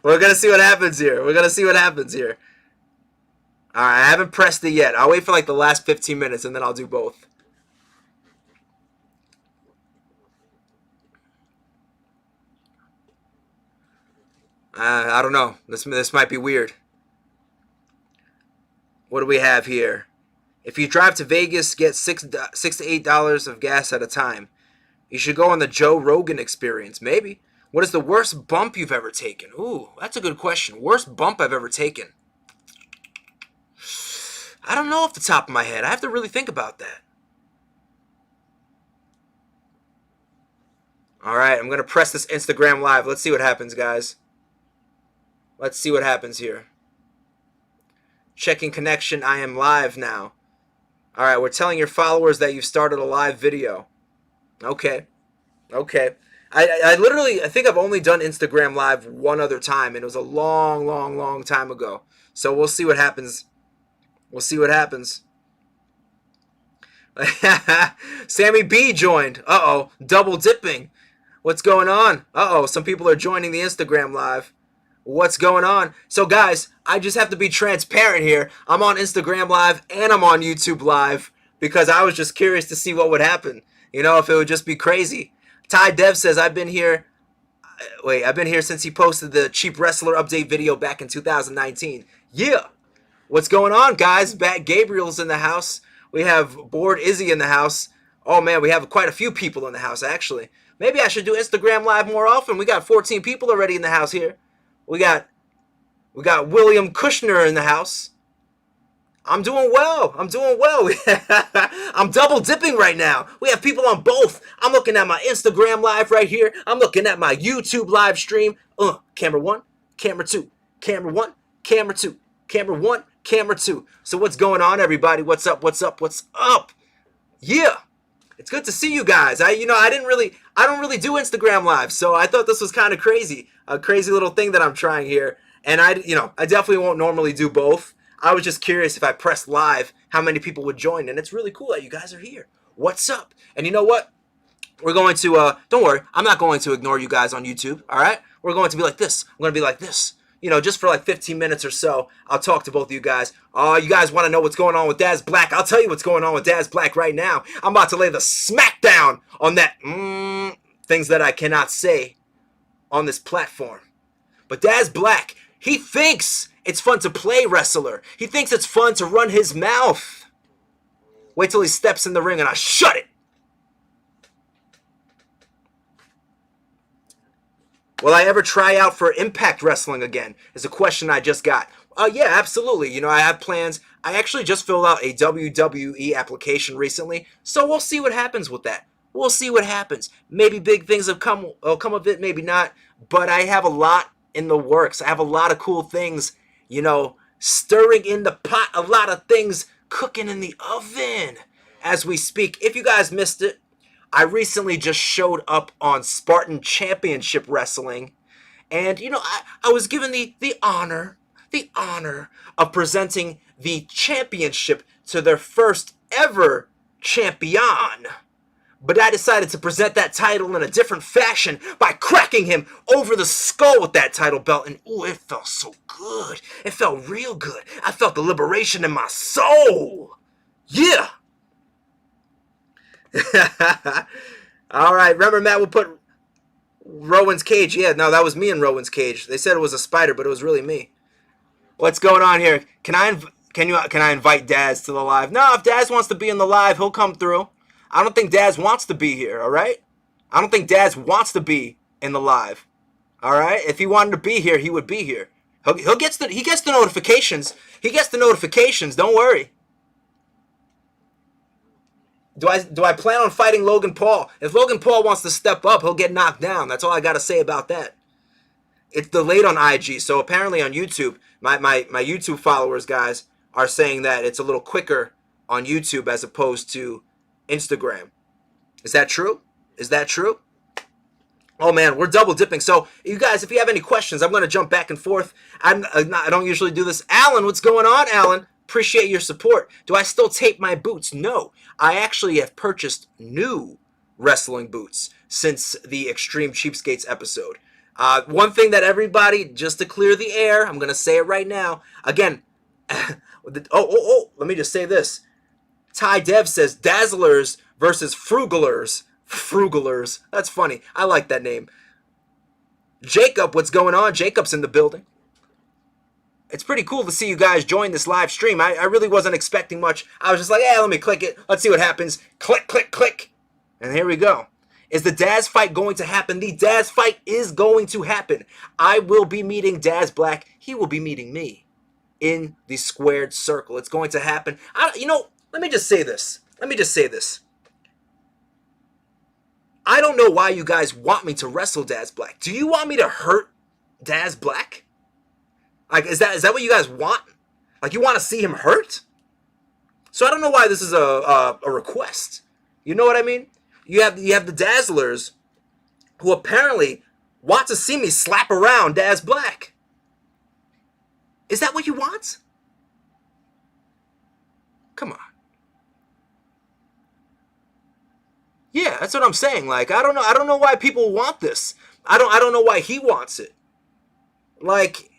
[SPEAKER 1] We're going to see what happens here. All right, I haven't pressed it yet. I'll wait for like the last 15 minutes and then I'll do both. I don't know. This might be weird. What do we have here? If you drive to Vegas, get $6 to $8 of gas at a time. You should go on the Joe Rogan Experience. Maybe. What is the worst bump you've ever taken? Ooh, that's a good question. Worst bump I've ever taken. I don't know off the top of my head. I have to really think about that. All right, I'm going to press this Instagram Live. Let's see what happens, guys. Let's see what happens here. Checking connection. I am live now. All right, we're telling your followers that you've started a live video. Okay. I think I've only done Instagram Live one other time, and it was a long time ago. So we'll see what happens. Sammy B joined. Uh-oh. Double dipping. What's going on? Uh-oh. Some people are joining the Instagram live. What's going on? So, guys, I just have to be transparent here. I'm on Instagram live and I'm on YouTube live because I was just curious to see what would happen. You know, if it would just be crazy. Ty Dev says, I've been here since he posted the Cheap Wrestler update video back in 2019. Yeah. What's going on, guys? Bat Gabriel's in the house. We have Bored Izzy in the house. Oh, man, we have quite a few people in the house, actually. Maybe I should do Instagram Live more often. We got 14 people already in the house here. We got William Kushner in the house. I'm doing well. I'm double dipping right now. We have people on both. I'm looking at my Instagram live right here. I'm looking at my YouTube live stream. Camera 1, camera 2, camera 1, camera 2, camera 1, camera 2. So what's going on, everybody? What's up? What's up? What's up? Yeah. It's good to see you guys. I don't really do Instagram live, so I thought this was kind of crazy. A crazy little thing that I'm trying here. And I definitely won't normally do both. I was just curious if I pressed live, how many people would join, and it's really cool that you guys are here. What's up? And you know what? We're going to, don't worry, I'm not going to ignore you guys on YouTube, all right? We're going to be like this. I'm going to be like this. You know, just for like 15 minutes or so, I'll talk to both of you guys. Oh, you guys want to know what's going on with Daz Black? I'll tell you what's going on with Daz Black right now. I'm about to lay the smackdown on that things that I cannot say on this platform. But Daz Black, he thinks it's fun to play wrestler. He thinks it's fun to run his mouth. Wait till he steps in the ring and I shut it. Will I ever try out for Impact Wrestling again? Is a question I just got. Yeah, absolutely. You know, I have plans. I actually just filled out a WWE application recently, so we'll see what happens with that. We'll see what happens. Maybe big things will come of it, maybe not. But I have a lot in the works. I have a lot of cool things, you know, stirring in the pot. A lot of things cooking in the oven as we speak. If you guys missed it, I recently just showed up on Spartan Championship Wrestling, and you know, I was given the honor of presenting the championship to their first ever champion. But I decided to present that title in a different fashion by cracking him over the skull with that title belt, and ooh, it felt so good. It felt real good. I felt the liberation in my soul. Yeah. All right, remember Matt will put Rowan's cage. Yeah, no, that was me in Rowan's cage. They said it was a spider, but it was really me. What's going on here? Can I invite Daz to the live? No, if Daz wants to be in the live, he'll come through. I don't think Daz wants to be here, all right? I don't think Daz wants to be in the live. All right? If he wanted to be here, he would be here. He gets the notifications. He gets the notifications, don't worry. Do I plan on fighting Logan Paul? If Logan Paul wants to step up, he'll get knocked down. That's all I got to say about that. It's delayed on IG, so apparently on YouTube, my YouTube followers, guys, are saying that it's a little quicker on YouTube as opposed to Instagram. Is that true? Is that true? Oh man, we're double dipping. So you guys, if you have any questions, I'm going to jump back and forth. I don't usually do this. Alan, what's going on, Alan? Appreciate your support. Do I still tape my boots? No. I actually have purchased new wrestling boots since the Extreme Cheapskates episode. One thing that everybody, just to clear the air, I'm going to say it right now. Again, let me just say this. Ty Dev says Dazzlers versus Frugalers. Frugalers. That's funny. I like that name. Jacob, what's going on? Jacob's in the building. It's pretty cool to see you guys join this live stream. I really wasn't expecting much. I was just like, yeah, let me click it. Let's see what happens. Click, click, click. And here we go. Is the Daz fight going to happen? The Daz fight is going to happen. I will be meeting Daz Black. He will be meeting me in the squared circle. It's going to happen. Let me just say this. I don't know why you guys want me to wrestle Daz Black. Do you want me to hurt Daz Black? Like, is that what you guys want? Like, you want to see him hurt? So I don't know why this is a request. You know what I mean? You have the Dazzlers who apparently want to see me slap around Daz Black. Is that what you want? Come on. Yeah, that's what I'm saying. Like, I don't know why people want this. I don't know why he wants it. Like,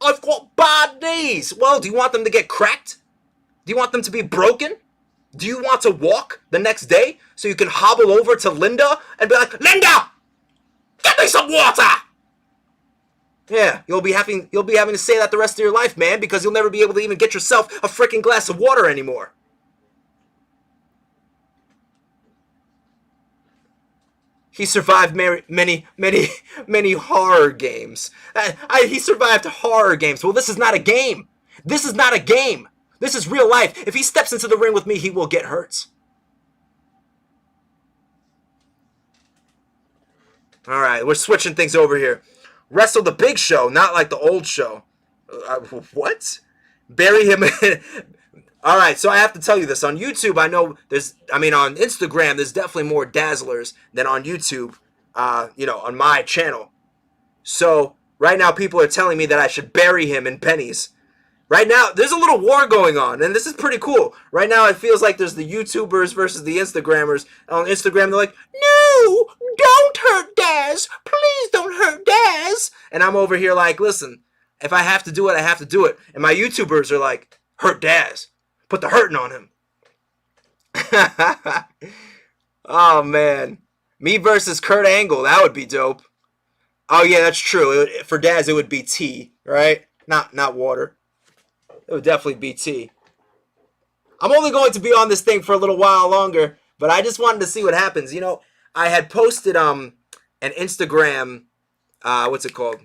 [SPEAKER 1] I've got bad knees. Well, do you want them to get cracked? Do you want them to be broken? Do you want to walk the next day so you can hobble over to Linda and be like, Linda, get me some water? Yeah, you'll be having to say that the rest of your life, man, because you'll never be able to even get yourself a freaking glass of water anymore. He survived many horror games. He survived horror games. Well, this is not a game. This is not a game. This is real life. If he steps into the ring with me, he will get hurt. All right, we're switching things over here. Wrestle the Big Show, not like the old show. What? Bury him. All right, so I have to tell you this. On YouTube, on Instagram, there's definitely more dazzlers than on YouTube, on my channel. So right now, people are telling me that I should bury him in pennies. Right now, there's a little war going on, and this is pretty cool. Right now, it feels like there's the YouTubers versus the Instagrammers. On Instagram, they're like, no, don't hurt Daz. Please don't hurt Daz. And I'm over here like, listen, if I have to do it, I have to do it. And my YouTubers are like, hurt Daz. Put the hurting on him. Oh, man. Me versus Kurt Angle. That would be dope. Oh, yeah, that's true. For Daz, it would be tea, right? Not water. It would definitely be tea. I'm only going to be on this thing for a little while longer, but I just wanted to see what happens. I had posted an Instagram, what's it called?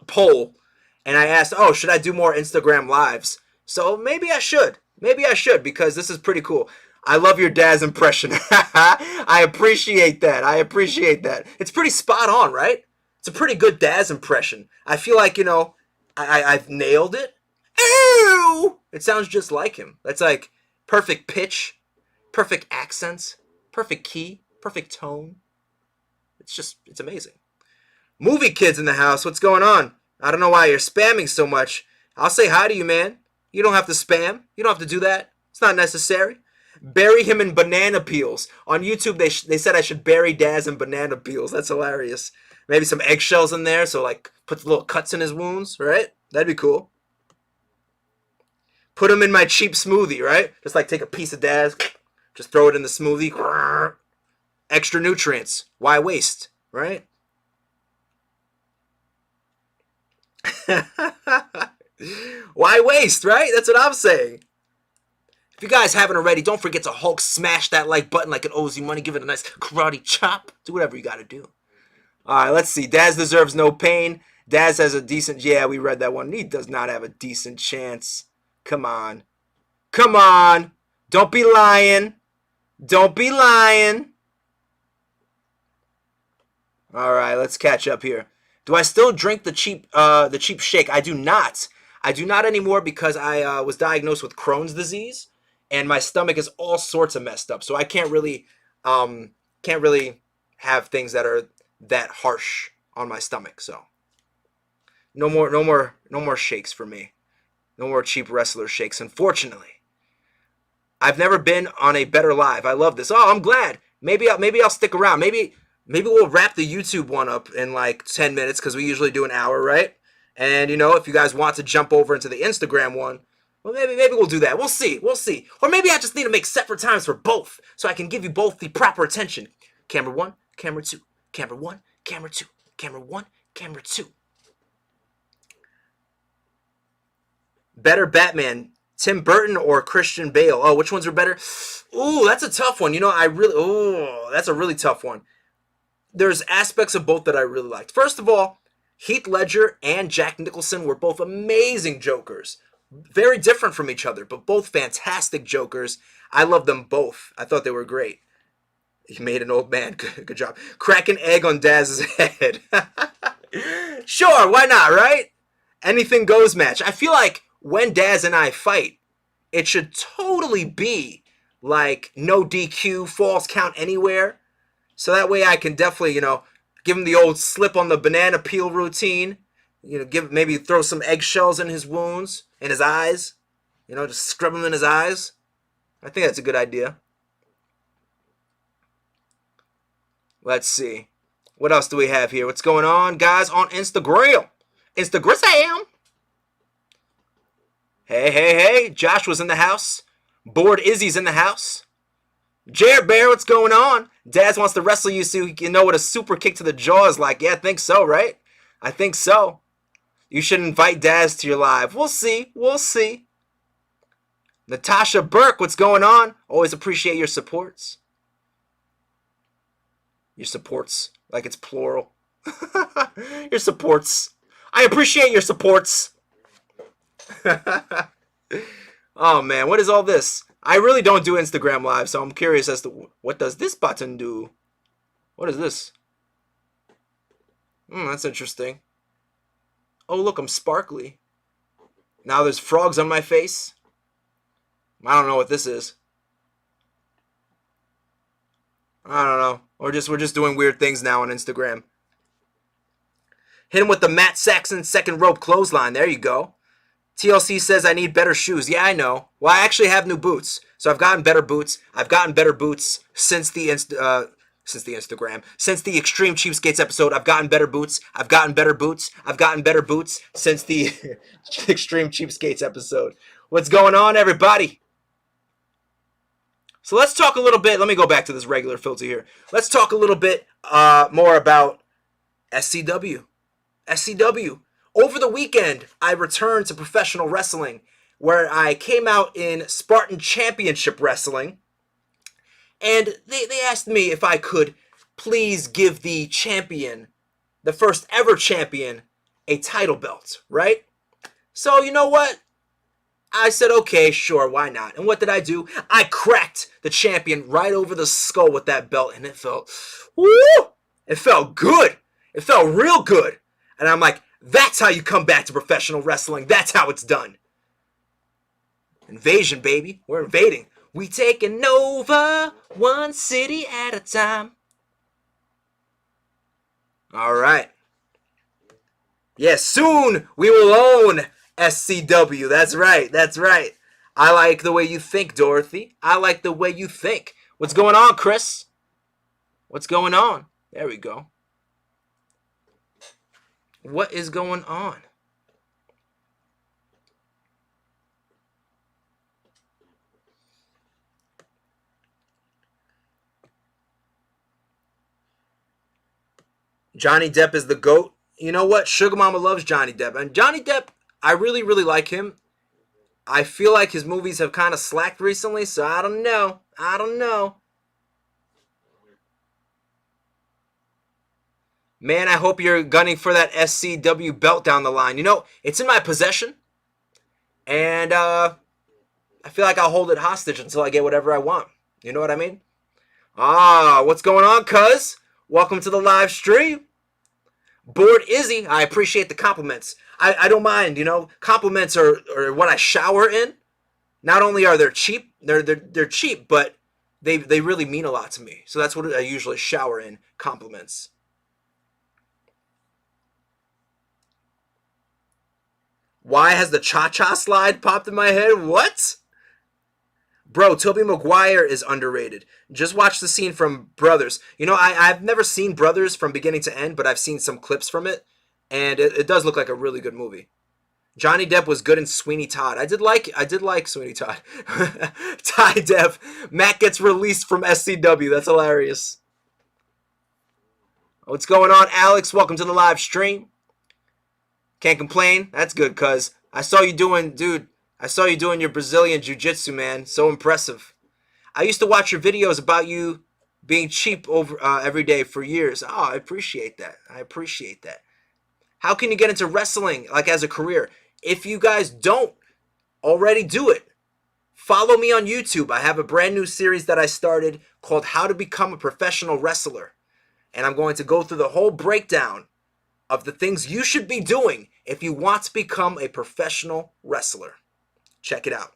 [SPEAKER 1] Poll, and I asked, oh, should I do more Instagram lives? So maybe I should. Maybe I should, because this is pretty cool. I love your Daz impression. I appreciate that. It's pretty spot on, right? It's a pretty good Daz impression. I feel like, I've nailed it. Ew! It sounds just like him. That's like perfect pitch, perfect accents, perfect key, perfect tone. It's amazing. Movie kids in the house, what's going on? I don't know why you're spamming so much. I'll say hi to you, man. You don't have to spam. You don't have to do that. It's not necessary. Bury him in banana peels. On YouTube, they said I should bury Daz in banana peels. That's hilarious. Maybe some eggshells in there, so like put little cuts in his wounds, right? That'd be cool. Put him in my cheap smoothie, right? Just like take a piece of Daz, just throw it in the smoothie. Extra nutrients. Why waste, right? Why waste, right? That's what I'm saying. If you guys haven't already, don't forget to Hulk smash that like button like it owes you money. Give it a nice karate chop. Do whatever you got to do. All right, let's see. Daz deserves no pain. Daz has a decent... Yeah, we read that one. He does not have a decent chance. Come on. Come on. Don't be lying. Don't be lying. All right, let's catch up here. Do I still drink the cheap shake? I do not. I do not anymore because I was diagnosed with Crohn's disease, and my stomach is all sorts of messed up. So I can't really have things that are that harsh on my stomach. So no more shakes for me. No more cheap wrestler shakes, unfortunately. I've never been on a better live. I love this. Oh, I'm glad. Maybe I'll stick around. Maybe we'll wrap the YouTube one up in like 10 minutes because we usually do an hour, right? And if you guys want to jump over into the Instagram one, well, maybe we'll do that. We'll see. Or maybe I just need to make separate times for both so I can give you both the proper attention. Camera 1, camera 2, camera 1, camera 2, camera 1, camera 2. Better Batman, Tim Burton or Christian Bale? Oh, which ones are better? Ooh, that's a tough one. That's a really tough one. There's aspects of both that I really liked. First of all, Heath Ledger and Jack Nicholson were both amazing Jokers. Very different from each other, but both fantastic Jokers. I love them both. I thought they were great. He made an old man. Good job. Crack an egg on Daz's head. Sure, why not, right? Anything goes match. I feel like when Daz and I fight, it should totally be like no DQ, falls count anywhere. So that way I can definitely, give him the old slip on the banana peel routine. Maybe throw some eggshells in his wounds, in his eyes. Just scrub them in his eyes. I think that's a good idea. Let's see. What else do we have here? What's going on, guys, on Instagram? Instagram. Hey, hey, hey. Josh was in the house. Bored Izzy's in the house. Jared Bear, what's going on? Daz wants to wrestle you so you can know what a super kick to the jaw is like. Yeah, I think so, right? I think so. You should invite Daz to your live. We'll see. We'll see. Natasha Burke, what's going on? Always appreciate your supports. Your supports, like it's plural. Your supports. I appreciate your supports. Oh, man, what is all this? I really don't do Instagram Live, so I'm curious as to what does this button do? What is this? That's interesting. Oh, look, I'm sparkly. Now there's frogs on my face. I don't know what this is. I don't know. We're just doing weird things now on Instagram. Hit him with the Matt Saxon second rope clothesline. There you go. TLC says I need better shoes. Yeah, I know. Well, I actually have new boots, so I've gotten better boots. I've gotten better boots since the Extreme Cheapskates episode. I've gotten better boots. I've gotten better boots. I've gotten better boots since the Extreme Cheapskates episode. What's going on, everybody? So let's talk a little bit. Let me go back to this regular filter here. Let's talk a little bit more about SCW. SCW. Over the weekend, I returned to professional wrestling, where I came out in Spartan Championship Wrestling, and they asked me if I could please give the champion, the first ever champion, a title belt, right? So, you know what? I said, okay, sure, why not? And what did I do? I cracked the champion right over the skull with that belt, and it felt, woo! It felt good. It felt real good. And I'm like, that's how you come back to professional wrestling. That's how it's done. Invasion, baby. We're invading. We taking over one city at a time. All right. Yes, soon we will own SCW. That's right. That's right. I like the way you think, Dorothy. I like the way you think. What's going on, Chris? What's going on? There we go. What is going on? Johnny Depp is the GOAT. You know what? Sugar Mama loves Johnny Depp. And Johnny Depp, I really, really like him. I feel like his movies have kind of slacked recently, so I don't know. I don't know. Man, I hope you're gunning for that SCW belt down the line. You know, it's in my possession. And I feel like I'll hold it hostage until I get whatever I want. You know what I mean? Ah, what's going on, cuz? Welcome to the live stream. Bored Izzy, I appreciate the compliments. I don't mind, you know. Compliments are what I shower in. Not only are they cheap, they're cheap, but they really mean a lot to me. So that's what I usually shower in, compliments. Why has the cha-cha slide popped in my head? What? Bro, Tobey Maguire is underrated. Just watch the scene from Brothers. You know, I've never seen Brothers from beginning to end, but I've seen some clips from it, and it does look like a really good movie. Johnny Depp was good in Sweeney Todd. I did like Sweeney Todd. Ty Depp. Matt gets released from SCW. That's hilarious. What's going on, Alex? Welcome to the live stream. Can't complain. That's good, cuz. I saw you doing your Brazilian jiu-jitsu, man. So impressive. I used to watch your videos about you being cheap over every day for years. Oh, I appreciate that. I appreciate that. How can you get into wrestling, like, as a career? If you guys don't already do it, follow me on YouTube. I have a brand new series that I started called How to Become a Professional Wrestler. And I'm going to go through the whole breakdown of the things you should be doing if you want to become a professional wrestler. Check it out.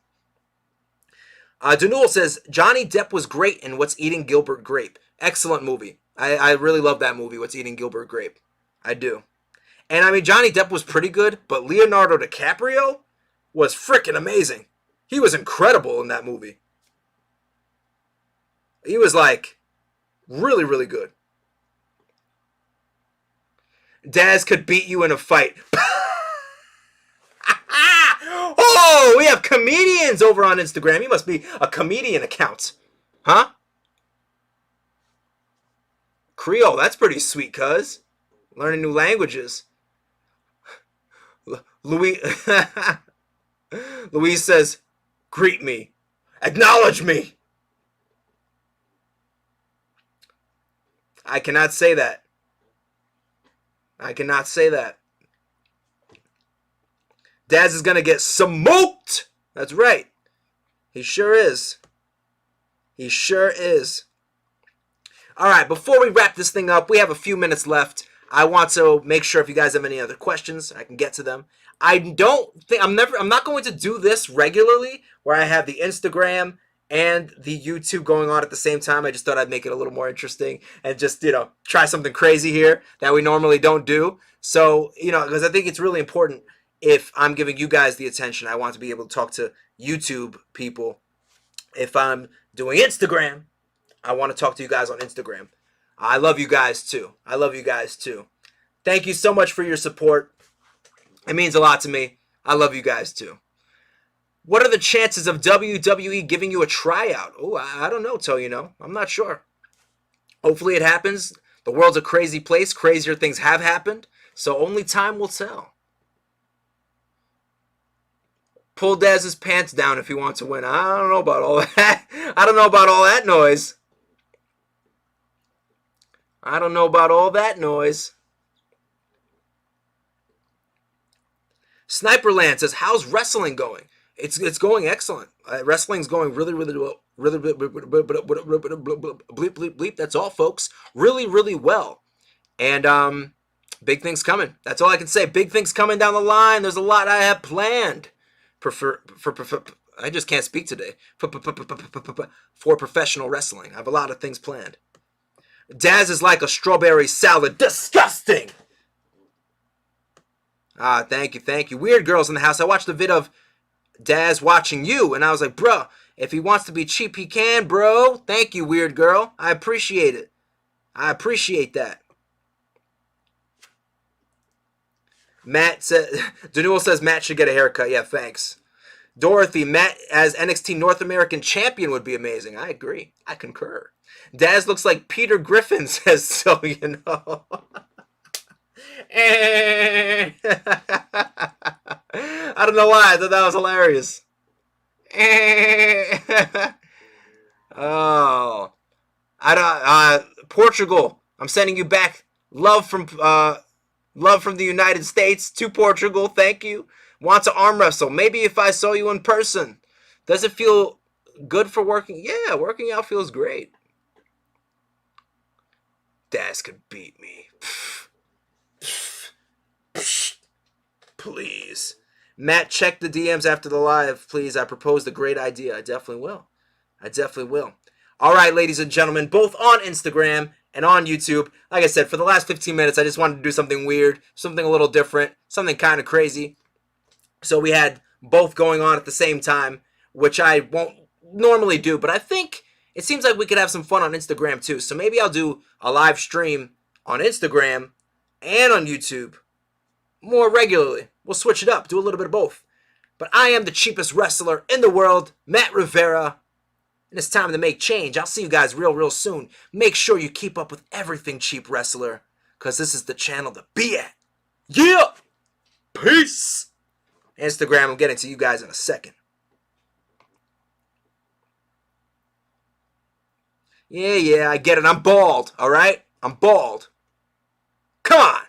[SPEAKER 1] Denul says, Johnny Depp was great in What's Eating Gilbert Grape. Excellent movie. I really love that movie, What's Eating Gilbert Grape. I do. And I mean, Johnny Depp was pretty good, but Leonardo DiCaprio was freaking amazing. He was incredible in that movie. He was like really, really good. Daz could beat you in a fight. Oh, we have comedians over on Instagram. You must be a comedian account. Huh? Creole, that's pretty sweet, cuz. Learning new languages. Louis Louise says, greet me. Acknowledge me. I cannot say that. I cannot say that. Daz is going to get smoked. That's right. He sure is. He sure is. All right, before we wrap this thing up, we have a few minutes left. I want to make sure if you guys have any other questions, I can get to them. I'm not going to do this regularly where I have the Instagram and the YouTube going on at the same time. I just thought I'd make it a little more interesting and just, try something crazy here that we normally don't do. So, because I think it's really important if I'm giving you guys the attention, I want to be able to talk to YouTube people. If I'm doing Instagram, I want to talk to you guys on Instagram. I love you guys too. Thank you so much for your support. It means a lot to me. I love you guys too. What are the chances of WWE giving you a tryout? Oh, I don't know, Toe. I'm not sure. Hopefully it happens. The world's a crazy place. Crazier things have happened. So only time will tell. Pull Daz's pants down if he wants to win. I don't know about all that. I don't know about all that noise. Sniperland says, how's wrestling going? It's going excellent. Wrestling's going really, really well. Really, bleep, bleep, bleep. That's all, folks. Really, really well. And big things coming. That's all I can say. Big things coming down the line. There's a lot I have planned. I just can't speak today. For professional wrestling. I have a lot of things planned. Daz is like a strawberry salad. Disgusting! Thank you. Weird Girls in the House. I watched the vid of Daz watching you, and I was like, bro, if he wants to be cheap, he can, bro. Thank you, Weird Girl. I appreciate it. I appreciate that. Matt says, Danul says Matt should get a haircut. Yeah, thanks. Dorothy, Matt as NXT North American Champion would be amazing. I agree. I concur. Daz looks like Peter Griffin, says so, I don't know why. I thought that was hilarious. Oh. Portugal. I'm sending you back love from the United States to Portugal. Thank you. Want to arm wrestle. Maybe if I saw you in person. Does it feel good for working? Yeah, working out feels great. Daz could beat me. Please. Matt, check the DMs after the live, please. I proposed a great idea. I definitely will. All right, ladies and gentlemen, both on Instagram and on YouTube. Like I said, for the last 15 minutes, I just wanted to do something weird, something a little different, something kind of crazy. So we had both going on at the same time, which I won't normally do, but I think it seems like we could have some fun on Instagram too. So maybe I'll do a live stream on Instagram and on YouTube more regularly. We'll switch it up, do a little bit of both. But I am the cheapest wrestler in the world, Matt Rivera, and it's time to make change. I'll see you guys real soon. Make sure you keep up with everything Cheap Wrestler, because this is the channel to be at. Yeah! Peace! Instagram, I'm getting to you guys in a second. Yeah, I get it. I'm bald, all right? I'm bald. Come on.